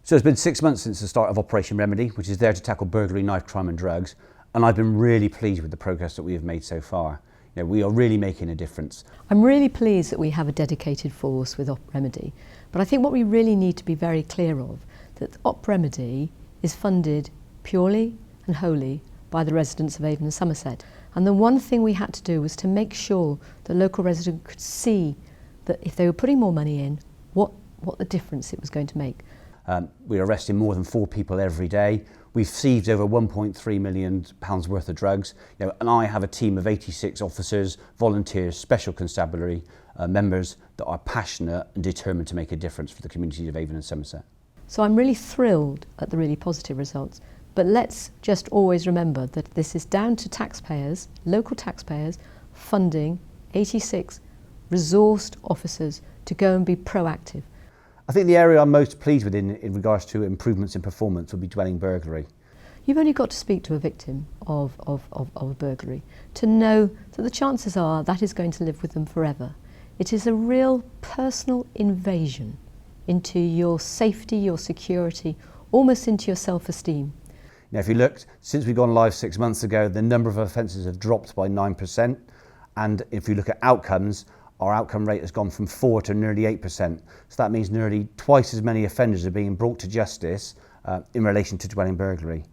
So it's been 6 months since the start of Operation Remedy, which is there to tackle burglary, knife crime and drugs, and I've been really pleased with the progress that we have made so far. We are really making a difference. I'm really pleased that we have a dedicated force with Op Remedy, but I think what we really need to be very clear of, that Op Remedy is funded purely and wholly by the residents of Avon and Somerset. And the one thing we had to do was to make sure the local resident could see that if they were putting more money in, what the difference it was going to make. We're arresting more than 4 people every day. We've seized over £1.3 million worth of drugs. And I have a team of 86 officers, volunteers, special constabulary members that are passionate and determined to make a difference for the communities of Avon and Somerset. So I'm really thrilled at the really positive results. But let's just always remember that this is down to taxpayers, local taxpayers, funding 86 resourced officers to go and be proactive. I think the area I'm most pleased with in regards to improvements in performance would be dwelling burglary. You've only got to speak to a victim of a burglary to know that the chances are that is going to live with them forever. It is a real personal invasion into your safety, your security, almost into your self-esteem. Now, if you looked, since we've gone live 6 months ago, the number of offences have dropped by 9%. And if you look at outcomes, our outcome rate has gone from 4 to nearly 8%. So that means nearly twice as many offenders are being brought to justice in relation to dwelling burglary.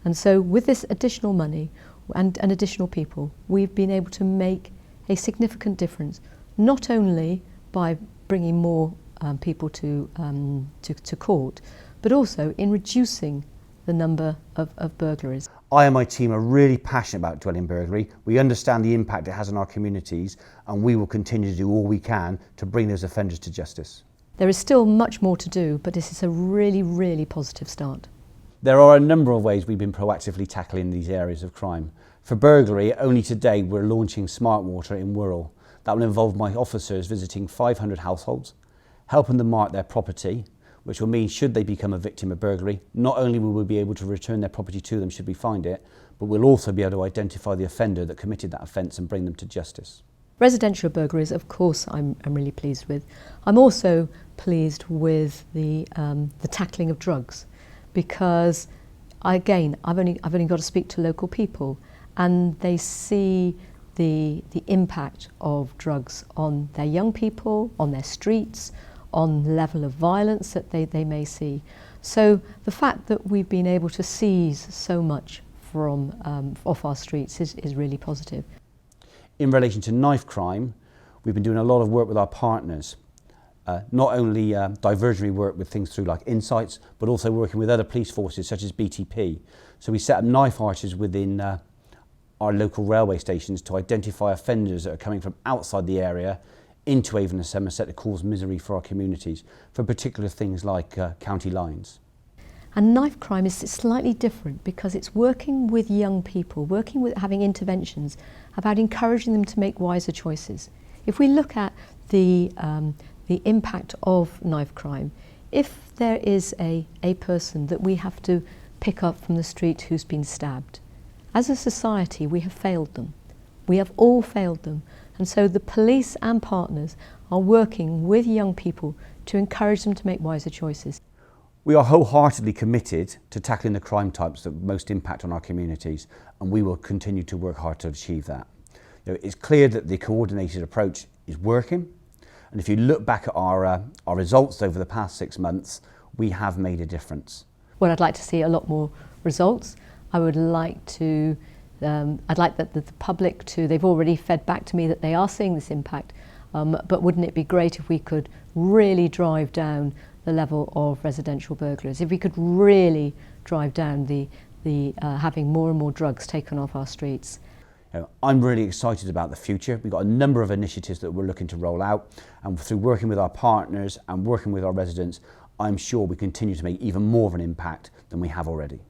And so with this additional money and additional people, we've been able to make a significant difference, not only by bringing more people to court, but also in reducing the number of burglaries. I and my team are really passionate about dwelling burglary. We understand the impact it has on our communities, and we will continue to do all we can to bring those offenders to justice. There is still much more to do, but this is a really, really positive start. There are a number of ways we've been proactively tackling these areas of crime. For burglary, only today we're launching Smartwater in Wirral. That will involve my officers visiting 500 households, helping them mark their property, which will mean should they become a victim of burglary, not only will we be able to return their property to them should we find it, but we'll also be able to identify the offender that committed that offence and bring them to justice. Residential burglaries, of course, I'm really pleased with. I'm also pleased with the tackling of drugs, because I've only got to speak to local people, and they see the impact of drugs on their young people, on their streets, on the level of violence that they may see. So the fact that we've been able to seize so much from off our streets is really positive. In relation to knife crime, we've been doing a lot of work with our partners. Not only diversionary work with things through like Insights, but also working with other police forces such as BTP. So we set up knife arches within our local railway stations to identify offenders that are coming from outside the area into Avon and Somerset to cause misery for our communities, for particular things like county lines. And knife crime is slightly different because it's working with young people, having interventions about encouraging them to make wiser choices. If we look at the impact of knife crime, if there is a person that we have to pick up from the street who's been stabbed, as a society we have failed them. We have all failed them. And so the police and partners are working with young people to encourage them to make wiser choices. We are wholeheartedly committed to tackling the crime types that most impact on our communities, and we will continue to work hard to achieve that. It's clear that the coordinated approach is working, and if you look back at our results over the past 6 months, we have made a difference. Well, I'd like to see a lot more results. I would like to I'd like that the public they've already fed back to me that they are seeing this impact, but wouldn't it be great if we could really drive down the level of residential burglaries, if we could really drive down the having more and more drugs taken off our streets. I'm really excited about the future. We've got a number of initiatives that we're looking to roll out, and through working with our partners and working with our residents, I'm sure we continue to make even more of an impact than we have already.